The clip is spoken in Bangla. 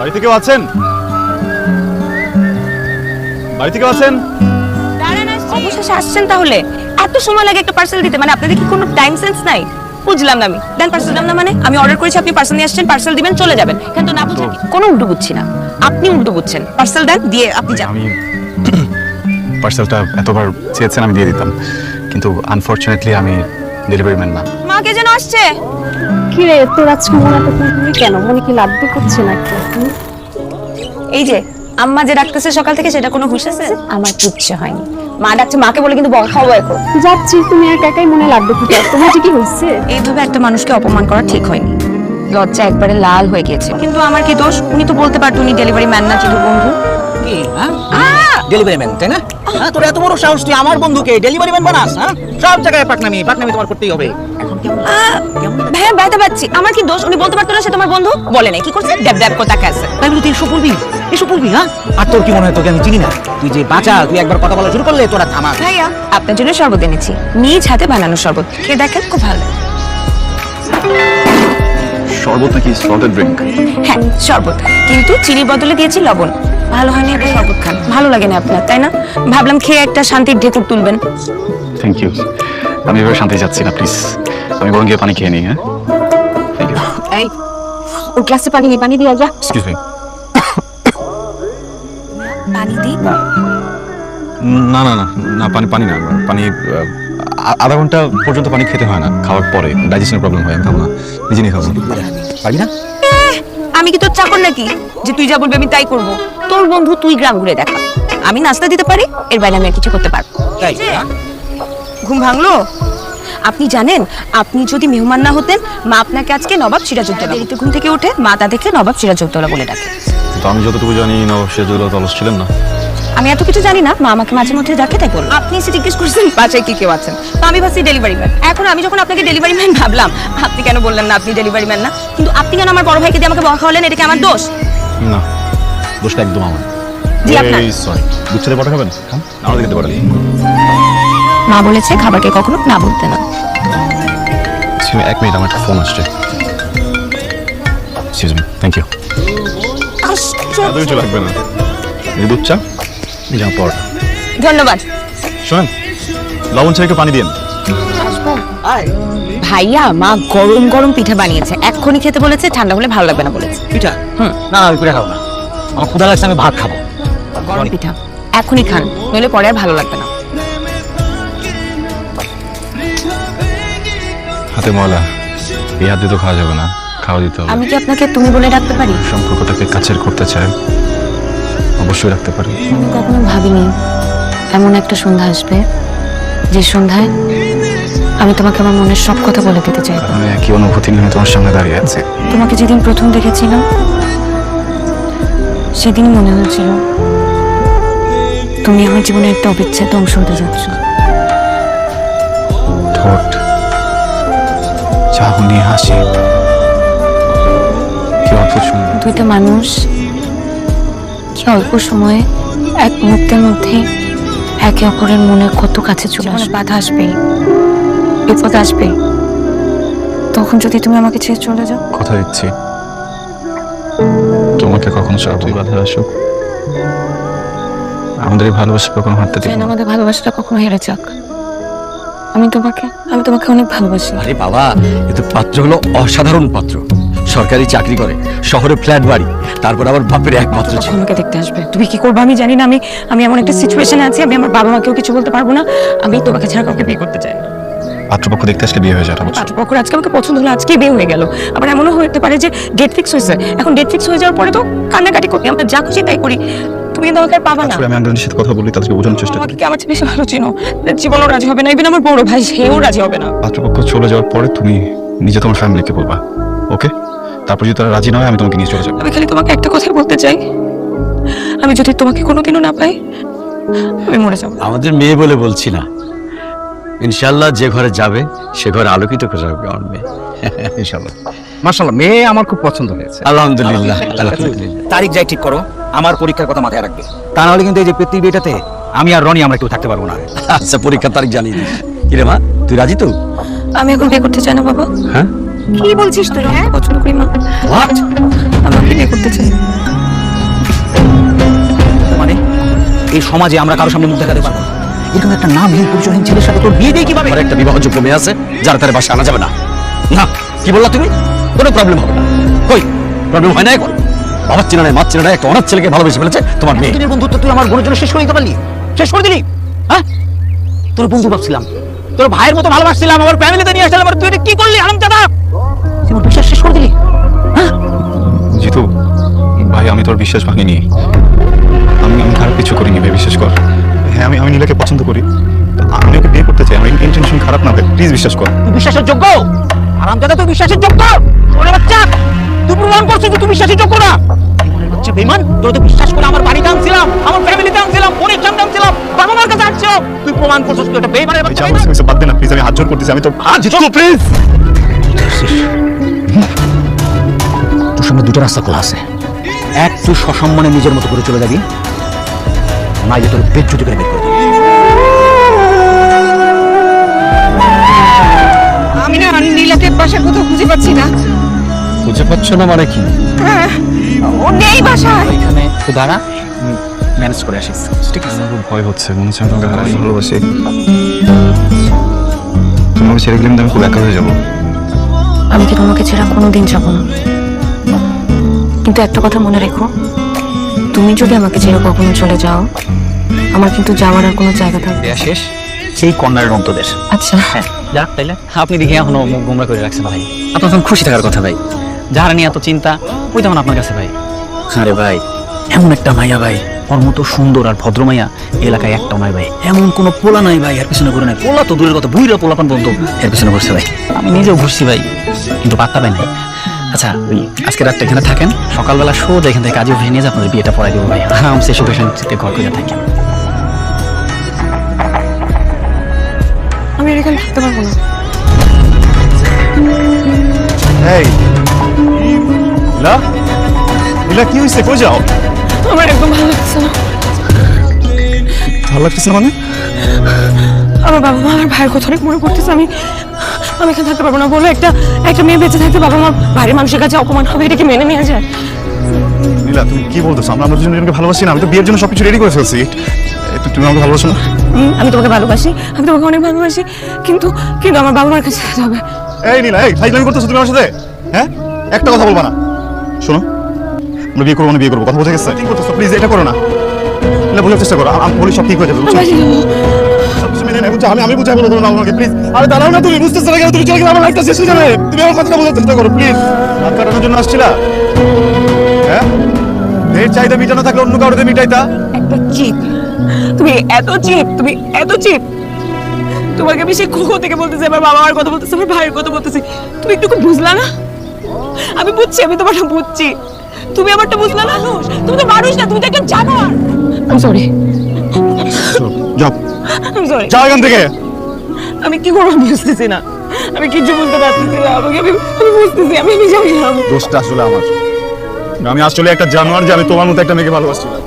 বাড়িতে কেউ আছেন? বাড়িতে কেউ আছেন? অবশেষে আসছেন তাহলে? এত সময় লাগে একটা পার্সেল দিতে, মানে আপনাদের কি কোনো টাইম সেন্স নাই? বুঝলাম না আমি। দেন পার্সেল দাম না, মানে আমি অর্ডার করেছি, আপনি পার্সেল নিয়ে আসছেন, পার্সেল দিবেন, চলে যাবেন। কিন্তু না বুঝেন, কোনো উল্টো বুঝছি না। আপনি উল্টো বুঝছেন। পার্সেল দেন, দিয়ে আপনি যান। আমি পার্সেলটা এতবার চেয়েছেন আমি দিয়ে দিতাম, কিন্তু আনফরচুনেটলি আমি ডেলিভারি ম্যান না। মা কে যেন আসছে। কি রে, তোর আজকে মনে তো কেন? মনে কি লাড্ডু করছে নাকি? এই যে আম্মা যে ডাকতেছে সকাল থেকে, সেটা কোনো হুঁশ আছে? আমার কিচ্ছু হয়নি। মা ডাকছে, মাকে বলে কিন্তু খাওয়া এখন। যাচ্ছি, তুমি একা একাই মনে লাড্ডু ফুটে। তোমার যে কি হয়েছে? এইভাবে একটা মানুষকে অপমান করা ঠিক হয়নি। লজ্জা একবারে লাল হয়ে গিয়েছে। কিন্তু আমার কি দোষ? উনি তো বলতে পারতো উনি ডেলিভারি ম্যান না, চিঠু বন্ধু। কি ডেলিভারি ম্যান, তাই না? তোর এত বড় সাহস, তুই আমার বন্ধুকে ডেলিভারি ম্যান বানাস? সব জায়গায় পাকনামি তোমার করতেই হবে। হ্যাঁ, ব্যথা পাচ্ছি। আমার কি দোষ? উনি বলতে পারতো না সে তোমার বন্ধু? বলে নাই, কি করছে? ড্যাব ড্যাব কথা কাছে। তাই বলে তুই এসব বলবি? আর তোর কি মনে হয় তোকে আমি চিনি না? তুই যে বাঁচা, তুই একবার কথা বলা শুরু করলে তোরা থামা। ভাইয়া, আপনার জন্য শরবত এনেছি, নিজ হাতে বানানো শরবত, খেয়ে দেখেন, খুব ভালো। শরবত নাকি সল্টেড ড্রিঙ্ক? হ্যাঁ শরবত, কিন্তু চিনির বদলে দিয়েছি লবণ। ভালো হয়নি, এবার শরবত খান। ভালো লাগে না আপনার, তাই না? ভাবলাম খেয়ে একটা শান্তির ঢেকুর তুলবেন। Thank you. আমি এবার শান্তি যাচ্ছি না, প্লিজ। আমি বরং গিয়ে পানি খেয়ে নিই। হ্যাঁ, থ্যাংক ইউ। এই, ওর গ্লাসে পানি দিয়ে যা। Excuse me. পানি দিই? না না না না, পানি না। পানি আধা ঘন্টা পর্যন্ত পানি খেতে হয় না, খাওয়ার পরে ডাইজেশনের প্রবলেম হয়। আমি খাবো না, নিজে নিয়ে খাবো। পারবি না? আমি কি তোর চাকর নাকি যে তুই যা বলবি আমি তাই করব? তোর বন্ধু, তুই গ্রাম ঘুরে দেখা। আমি নাস্তা দিতে পারি, এর বাইরে আমি আর কিছু করতে পারবো। তাই? ঘুম ভাঙলো? আপনি জানেন, আপনি যদি মেহমান না হতেন, মা আপনাকে আজকে নবাব সিরাজউদ্দৌলা, দেরিতে ঘুম থেকে উঠে মা তা দেখে নবাব সিরাজউদ্দৌলা বলে ডাকে। তো আমি যতটুকু জানি নবাব সিরাজউদ্দৌলা অলস ছিলেন না। আমি এত কিছু জানি না, মা আমাকে মাঝে মধ্যে ডাকে, তাই বললাম। আপনি এসে জিজ্ঞেস করছেন বাসায় কি কেউ আছেন, তো আমি ভাবছি ডেলিভারি ম্যান। এখন আমি যখন আপনাকে ডেলিভারি ম্যান ভাবলাম, আপনি কেন বললেন না আপনি ডেলিভারি ম্যান না? কিন্তু আপনি কেন আমার বড় ভাইকে দিয়ে আমাকে বকা খাওয়ালেন? এটা কি আমার দোষ? না, দোষটা একদম আমার। জি, আপনার। সরি। দুধ ছেলে পটা খাবেন? আমাদের খেতে পারেন। মা বলেছে খাবারকে কখনো না বলতে না। এক মিনিট, আমার একটা ফোন আসছে। Excuse me. Thank you. এত কিছু লাগবে না। এই দুধ চা, এই যা পরোটা। ধন্যবাদ। শোনেন, লবণ চা একটু পানি দিন। ভাইয়া, মা গরম গরম পিঠা বানিয়েছে, এক্ষুনি খেতে বলেছে, ঠান্ডা হলে ভালো লাগবে না বলেছে। পিঠা? না, আমি পিঠা খাবো না। আমার ক্ষুধা লাগছে, আমি ভাত খাবো। গরম পিঠা এখনই খান, নইলে পরে আর ভালো লাগবে না। হাতে ময়লা, এই হাত দিয়ে তো খাওয়া যাবে না, খাওয়া দিতে হবে। আমি কি আপনাকে তুমি বলে ডাকতে পারি? সম্পর্কটাকে কাছের করতে চাই, অবশ্যই রাখতে পারি। আমি কখনো ভাবিনি এমন একটা সন্ধ্যা আসবে, যে সন্ধ্যায় আমি তোমাকে আমার মনের সব কথা বলে দিতে চাই। আমি একই অনুভূতি নিয়ে তোমার সামনে দাঁড়িয়ে আছি। তোমাকে যেদিন প্রথম দেখেছিলাম, সেদিনই মনে হয়েছিল তুমি আমার জীবনের একটা অবিচ্ছেদ্য অংশ হতে যাচ্ছ। ঠোঁট, চাহনি, হাসি, কি অদ্ভুত সুন্দর। দুইটা মানুষ কি অল্প সময়ে এক মুহূর্তের মধ্যে একে অপরের মনে কত কাছে চলে আসে। বাধা আসবে, বিপদ আসবে, তখন যদি তুমি আমাকে ছেড়ে চলে যাও। কথা দিচ্ছি, তোমাকে কখনো ছাড়বো না। বাধা আসুক, আমাদের এই ভালোবাসা কখনো হারতে দেব না। আমাদের ভালোবাসাটা কখনো হেরে যাক। আমি তোমাকে অনেক ভালোবাসি। আরে বাবা, এ তো পাত্র হলো অসাধারণ পাত্র। সরকারি চাকরি করে, শহরে ফ্ল্যাট বাড়ি, তারপর আবার বাপের একমাত্র ছেলে। আমাকে দেখতে আসবে, তুমি কি করবে আমি জানি না। আমি এমন একটা সিচুয়েশনে আছি, আমি আমার বাবা মাকেও কিছু বলতে পারবো না। আমি তোমাকে ছাড়া কাউকে বিয়ে করতে চাই না। পাত্রপক্ষ দেখতে আসলে বিয়ে হয়ে যাবে। পাত্রপক্ষ আজকে আমাকে পছন্দ হলো, আজকে বিয়ে হয়ে গেল। আবার এমনও হতে পারে যে ডেট ফিক্স হয়েছে। এখন ডেট ফিক্স হয়ে যাওয়ার পরে তো কান্নাকাটি করি, আমরা যা খুশি তাই করি, তুমি কিন্তু আমাকে আর পাবা না। আমি আন্দাজের সাথে কথা বলি, তাদেরকে বোঝানোর চেষ্টা করি। আমাকে কি আমার চেয়ে বেশি ভালো চিনো? জীবনও রাজি হবে না, ইভেন আমার বড় ভাই সেও রাজি হবে না। পাত্রপক্ষ চলে যাওয়ার পরে তুমি নিজে তোমার ফ্যামিলিকে বলবা, ওকে? তারপর যদি তারা রাজি না হয়, আমি তোমাকে নিয়ে চলে যাবো। আমি খালি তোমাকে একটা কথাই বলতে চাই, আমি যদি তোমাকে কোনোদিনও না পাই, আমি মরে যাবো। আমাদের মেয়ে বলে বলছি না, ইনশাল্লাহ যে ঘরে যাবে সে ঘরে আলোকিত করে রাখবে আমার মেয়ে। ইনশাআল্লাহ। মাশাআল্লাহ, মেয়ে আমার খুব পছন্দ হয়েছে। আলহামদুলিল্লাহ, আলহামদুলিল্লাহ। তারিখ যাই ঠিক করো, আমার পরীক্ষার কথা মাথায় রাখবে। তা নাহলে কিন্তু এই যে পৃথিবীটাতে আমি আর রনি আমরা কেউ থাকতে পারবো না। আচ্ছা, পরীক্ষার তারিখ জানিয়ে দিস। কিরে মা, তুই রাজি তো? আমি এখন বিয়ে করতে চাই না বাবা। হ্যাঁ? কি বলছিস তুই? হ্যাঁ, পছন্দ করি মা। হোয়াট? আমি বিয়ে করতে চাই। এই সমাজে আমরা কারো সামনে মুখ দেখাতে পারবো না। এরকম একটা নামহীন পরিচয়হীন ছেলের সাথে তোর বিয়ে দিয়ে কিভাবে? আমার একটা বিবাহযোগ্য মেয়ে আছে, যার তার বাসা আনা যাবে না। না, কি বললা তুমি? কোনো প্রবলেম হবে না। কই প্রবলেম হয় না এখন? বাবার চেনা নাই, মার চেনা নাই, একটা অনাথ ছেলেকে ভালোবেসে ফেলেছে তোমার মেয়ে। দিনের বন্ধুত্ব তুই আমার বোনের জন্য শেষ করে দিতে পারলি? শেষ করে দিলি? হ্যাঁ, তোর বন্ধু ভাবছিলাম, তোর ভাইয়ের মতো ভালোবাসছিলাম, আমার ফ্যামিলিতে নিয়ে আসলাম, তুই এটা কি করলি হারামজাদা? তুই আমার বিশ্বাস শেষ করে দিলি। হ্যাঁ, জিতু ভাই, আমি তোর বিশ্বাস ভাঙিনি। আমি খারাপ কিছু করিনি ভাই, বিশ্বাস কর। হ্যাঁ, আমি নীলাকে পছন্দ করি, আমি ওকে বিয়ে করতে চাই। আমার ইন্টেনশন খারাপ না ভাই, প্লিজ বিশ্বাস কর। তুই বিশ্বাসের যোগ্য? হারামজাদা, তুই বিশ্বাসের যোগ্য? ওরে বাচ্চা, তুই প্রমাণ করছিস যে তুই বিশ্বাসের যোগ্য না। বেঈমানের বাচ্চা বেঈমান, তোর তো বিশ্বাস করে আমার বাড়িতে আনছিলাম, আমার ফ্যামিলিতে আনছিলাম, বোনের সামনে আনছিলাম, বাবা মার কাছে আসছো, তুই প্রমাণ করছিস তুই একটা বেঈমানের বাচ্চা। বাদ দে না প্লিজ, আমি হাত জোর করতেছি। আমি তো জিতু প্লিজ। তোর সামনে দুটো রাস্তা খোলা আছে। এক, তুই সসম্মানে নিজের মতো করে চলে যাবি, না যে তোর বেজ্জতি করে বের করে দিবি। আমি না নীলাকে বাসা কোথাও খুঁজে পাচ্ছি না। বুঝতে পারছো না মানে কি? হ্যাঁ, ও নেই বাসায়। এখানে তুই দাঁড়া, ম্যানেজ করে আসিস, ঠিক আছে? আমার খুব ভয় হচ্ছে, মনে হচ্ছে আমি তোমাকে হারাই ভালোবাসি। তোমাকে ছেড়ে গেলে কিন্তু আমি খুব একা হয়ে যাবো। আমি কি তোমাকে ছেড়ে কোনোদিন যাব না, কিন্তু একটা কথা মনে রেখো, তুমি যদি আমাকে ছেড়ে কখনো চলে যাও, আমার কিন্তু যাওয়ার আর কোনো জায়গা থাকবে না। শেষ সেই কর্নারের অন্তদেশ। আচ্ছা, হ্যাঁ, যাক তাইলে। আপনি দেখে এখনো মুখ গোমরা করে রাখছেন ভাই, আপনার তখন খুশি থাকার কথা ভাই। যারা নিয়ে এত চিন্তা, ওই তখন আপনার কাছে ভাই। আরে ভাই, এমন একটা মাইয়া ভাই, ওর মতো সুন্দর আর ভদ্র মাইয়া এলাকায় একটাও নাই ভাই। এমন কোনো পোলা নাই ভাই এর পিছনে ঘুরে নাই। পোলা তো দূরের কথা, বুইরা পোলাপান বন্ধু এর পিছনে ঘুরছে ভাই। আমি নিজেও ঘুরছি ভাই, কিন্তু পাত্তা পাই নাই। আচ্ছা, ওই আজকে রাতটা এখানে থাকেন, সকালবেলা সোজা এখান থেকে কাজে অফিসে নিয়ে যে আপনাদের বিয়েটা পড়াই দেবো ভাই। আরামসে সুখে শান্তিতে ঘর করে থাকেন। আমি আর এখানে থাকতে পারবো না। এই নীলা, নীলা কি হয়েছে? কই যাও? আমার একদম ভালো লাগছে না। ভালো লাগতেছে না মানে? আমার বাবা মা আমার ভাইয়ের কথা অনেক মনে পড়তেছে। আমি এখানে থাকতে পারবো না। বলো, একটা মেয়ে বেঁচে থাকতে বাবা মা বাইরের মানুষের কাছে অপমান হবে, এটাকে মেনে নেওয়া যায়? নীলা, তুমি কি বলতেছো? আমরা দুজনকে ভালোবাসি না? আমি তো বিয়ের জন্য সবকিছু রেডি করে ফেলছি। তুমি আমাকে ভালোবাসো না? আমি তোমাকে ভালোবাসি, আমি তোমাকে অনেক ভালোবাসি, কিন্তু আমার বাবা মার কাছে যেতে হবে। এই নীলা, এই ফাইজলামি করতেছো তুমি আমার সাথে? হ্যাঁ, একটা কথা বলবা না? শোনো, আমরা বিয়ে করবো না, বিয়ে করবো, কথা বোঝা গেছে? কি করতেছো? প্লিজ এটা করো না। নীলা, বোঝার চেষ্টা করো, আমি বলি সব ঠিক হয়ে যাবে। বুঝছো? সবকিছু মেনে নেই, বুঝছো? আমি বুঝাই বলবো না আমাকে, প্লিজ। আরে দাঁড়াও না, তুমি বুঝতেছো না কেন? তুমি চলে গেলে আমার লাইফটা শেষ হয়ে যাবে। তুমি আমার কথাটা বোঝার চেষ্টা করো প্লিজ। রাত কাটানোর জন্য আসছিলা? হ্যাঁ, এর চাহিদা মিটানো থাকলে অন্য কাউকে মিটাইতা। একটা চিপ, তুমি এত চিপ। তোমাকে আমি সেই কখন থেকে বলতেছি, আমার বাবা মার কথা বলতেছি, আমার ভাইয়ের কথা বলতেছি, তুমি একটু বুঝলা না? আমি বুঝছি, আমি তোমারটা বুঝছি, তুমি আমারটা বুঝলা না। তুমি তো মানুষ না, তুমি তো একটা জানোয়ার। আমি সরি, যাও, আমি সরি। যাও এখান থেকে। আমি কি করবো বুঝতেছি না, আমি কিছু বুঝতে পারতেছি না। আমি বুঝতেছি, আমি জানি না। দোষটা আসলে আমার। আমি আসলে একটা জানোয়ার যে আমি তোমার মতো একটা মেয়েকে ভালোবাসছিলাম।